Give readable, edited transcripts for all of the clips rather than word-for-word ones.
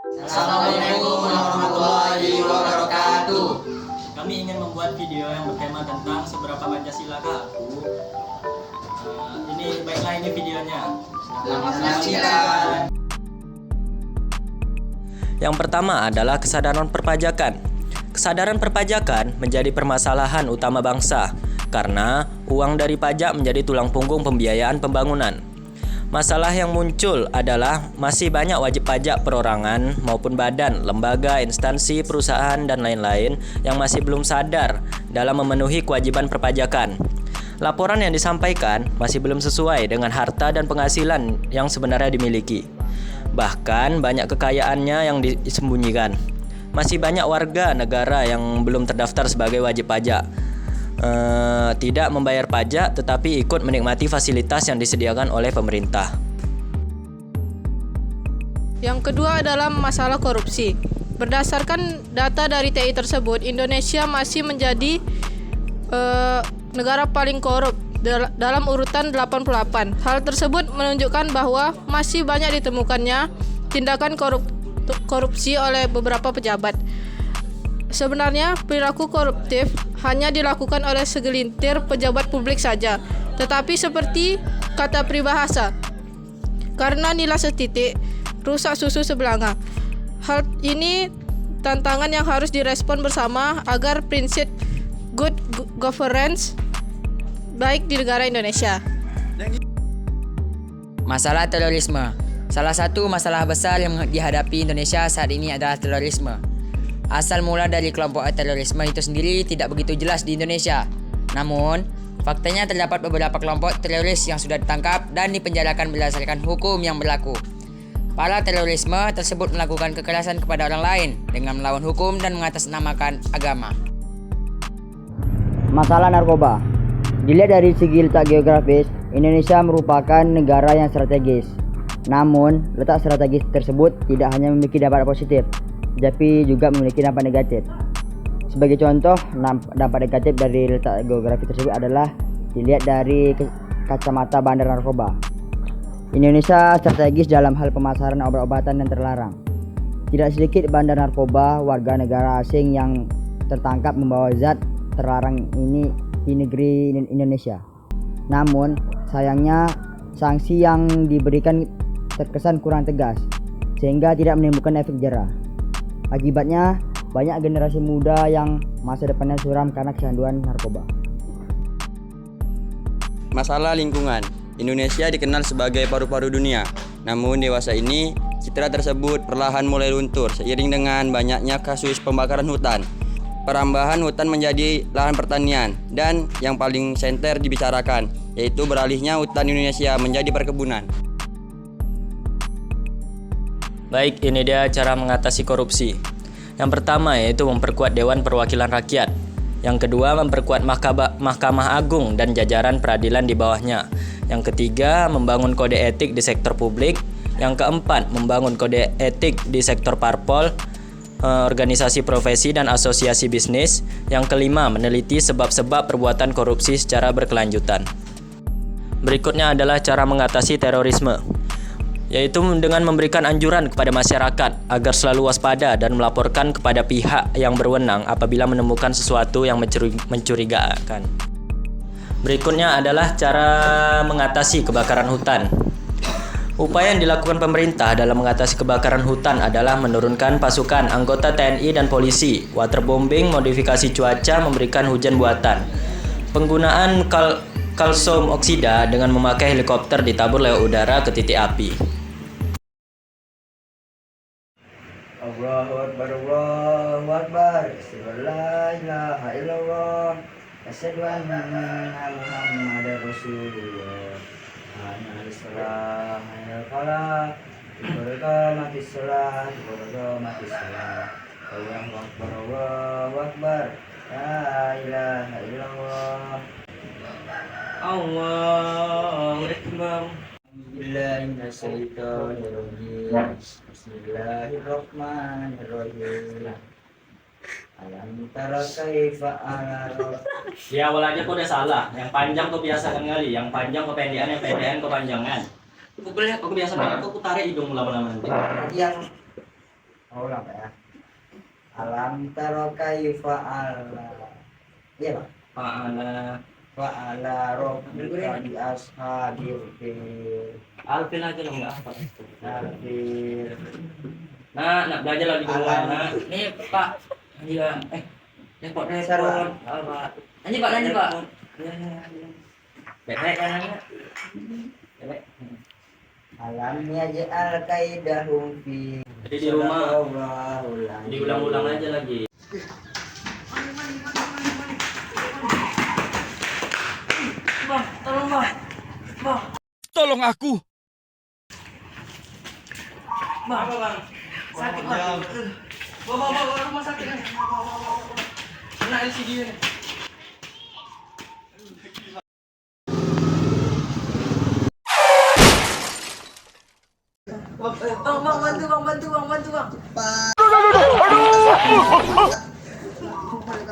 Assalamualaikum warahmatullahi wabarakatuh. Kami ingin membuat video yang bertema tentang seberapa Pancasilakah aku. Ini videonya. Selamat menyaksikan. Yang pertama adalah kesadaran perpajakan. Kesadaran perpajakan menjadi permasalahan utama bangsa karena uang dari pajak menjadi tulang punggung pembiayaan pembangunan. Masalah yang muncul adalah masih banyak wajib pajak perorangan maupun badan, lembaga, instansi, perusahaan, dan lain-lain yang masih belum sadar dalam memenuhi kewajiban perpajakan. Laporan yang disampaikan masih belum sesuai dengan harta dan penghasilan yang sebenarnya dimiliki. Bahkan banyak kekayaannya yang disembunyikan. Masih banyak warga negara yang belum terdaftar sebagai wajib pajak. Tidak membayar pajak tetapi ikut menikmati fasilitas yang disediakan oleh pemerintah. Yang kedua adalah masalah korupsi. Berdasarkan data dari TI tersebut, Indonesia masih menjadi negara paling korup dalam urutan 88. Hal tersebut menunjukkan bahwa masih banyak ditemukannya tindakan korupsi oleh beberapa pejabat. Sebenarnya perilaku koruptif hanya dilakukan oleh segelintir pejabat publik saja. Tetapi seperti kata peribahasa, karena nilai setitik, rusak susu sebelanga. Hal ini tantangan yang harus direspon bersama agar prinsip good governance baik di negara Indonesia. Masalah terorisme. Salah satu masalah besar yang dihadapi Indonesia saat ini adalah terorisme. Asal mula dari kelompok terorisme itu sendiri tidak begitu jelas di Indonesia. Namun, faktanya terdapat beberapa kelompok teroris yang sudah ditangkap dan dipenjarakan berdasarkan hukum yang berlaku. Para terorisme tersebut melakukan kekerasan kepada orang lain dengan melawan hukum dan mengatasnamakan agama. Masalah narkoba. Dilihat dari segi letak geografis, Indonesia merupakan negara yang strategis. Namun, letak strategis tersebut tidak hanya memiliki dampak positif, tapi juga memiliki dampak negatif. Sebagai contoh, dampak negatif dari letak geografi tersebut adalah dilihat dari kacamata bandar narkoba. Indonesia strategis dalam hal pemasaran obat-obatan yang terlarang. Tidak sedikit bandar narkoba warga negara asing yang tertangkap membawa zat terlarang ini di negeri Indonesia. Namun, sayangnya sanksi yang diberikan terkesan kurang tegas, sehingga tidak menimbulkan efek jerah. Akibatnya, banyak generasi muda yang masa depannya suram karena kecanduan narkoba. Masalah lingkungan. Indonesia dikenal sebagai paru-paru dunia. Namun dewasa ini, citra tersebut perlahan mulai luntur seiring dengan banyaknya kasus pembakaran hutan. Perambahan hutan menjadi lahan pertanian dan yang paling senter dibicarakan, yaitu beralihnya hutan Indonesia menjadi perkebunan. Baik, ini dia cara mengatasi korupsi. Yang pertama yaitu memperkuat Dewan Perwakilan Rakyat. Yang kedua, memperkuat Mahkamah Agung dan jajaran peradilan di bawahnya. Yang ketiga, membangun kode etik di sektor publik. Yang keempat, membangun kode etik di sektor parpol, organisasi profesi dan asosiasi bisnis. Yang kelima, meneliti sebab-sebab perbuatan korupsi secara berkelanjutan. Berikutnya adalah cara mengatasi terorisme, yaitu dengan memberikan anjuran kepada masyarakat agar selalu waspada dan melaporkan kepada pihak yang berwenang apabila menemukan sesuatu yang mencurigakan. Berikutnya adalah cara mengatasi kebakaran hutan. Upaya yang dilakukan pemerintah dalam mengatasi kebakaran hutan adalah menurunkan pasukan anggota TNI dan polisi, waterbombing, modifikasi cuaca, memberikan hujan buatan, penggunaan kalsium oksida dengan memakai helikopter ditabur lewat udara ke titik api. Allahu Akbar, Allahu Akbar, asyhadu an la ilaha illallah, asyhadu anna Muhammadar Rasulullah. Ana salah, ana falah, mati salah, mati salah. Allahu Akbar, Allahu Akbar, la ilaha illallah. Allahu Akbar. Bismillahirrahmanirrahim. Alam tara kaifa ala. Di awal aja kau udah salah. Yang panjang kau biasakan kali, yang panjang kau pendekan, yang pendekan kau panjangan. Aku biasa banget, aku tarik hidung lama-lama nanti. Yang Oh, ulang Pak ya. Alam taro kaifa ala. Iya Pak. Fa'ala rabbika bi ashabil fil. Alvin aja lo nggak apa. Alfil. Nak belajar lagi dulu. Alam. Nah, nih Pak. Iya. Repot Sarwa. Pak. Nanti Pak, nanti Pak. Baik-baik kan nanya. Baik. Alam yaj'al kaidahum fi. Jadi di rumah Sadaqallahul azim. diulang-ulang aja lagi. Bang, tolong Bang. Bang. Tolong aku. Bang, apa Bang? Sakit Bang. Bawa rumah sakit nih. Kena LCD nih. Bang, bantu Bang.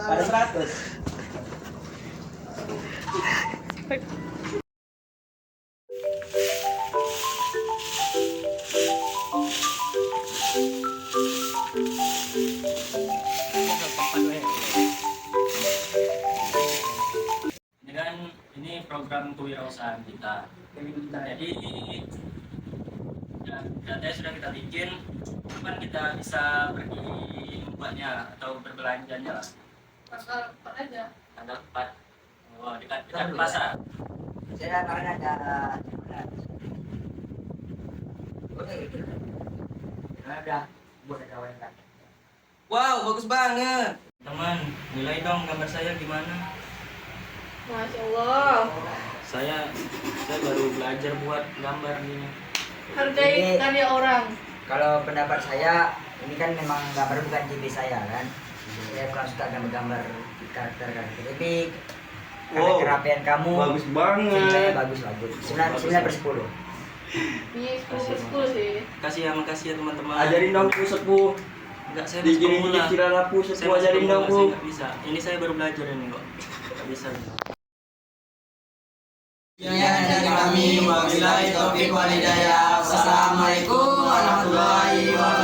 Pada 100. Ini kan program kewirausahaan kita. Jadi datanya sudah kita bikin, kapan kita bisa pergi membuatnya atau berbelanjanya lah. Tanggal 4 aja. Tanggal 4. Oh, dekat pasar. Saya kemarin ada buat kawan kan. Wow, bagus banget. Teman, nilai dong gambar saya gimana? Masya Allah. Saya baru belajar buat gambar ini. Hargai Ini- karya orang. Kalau pendapat saya, ini kan memang gambar bukan tipe saya kan. Saya kurang suka gambar-gambar karakter-karakter. Tapi karena Wow, kerapian kamu, bagus banget. nilainya bagus. 9/10. Ini 10/10 sih. Makasih ya teman-teman. Ajarin dong ku sepuh. Enggak, saya masih Digini pemula. kira aku Saya sepuh masih ajarin pemula, dong saya ku. nggak bisa. Ini saya baru belajar ini kok. Nggak bisa. Ya dari kami wabillahi taufiq wal hidayah. Wassalamualaikum warahmatullahi wabarakatuh.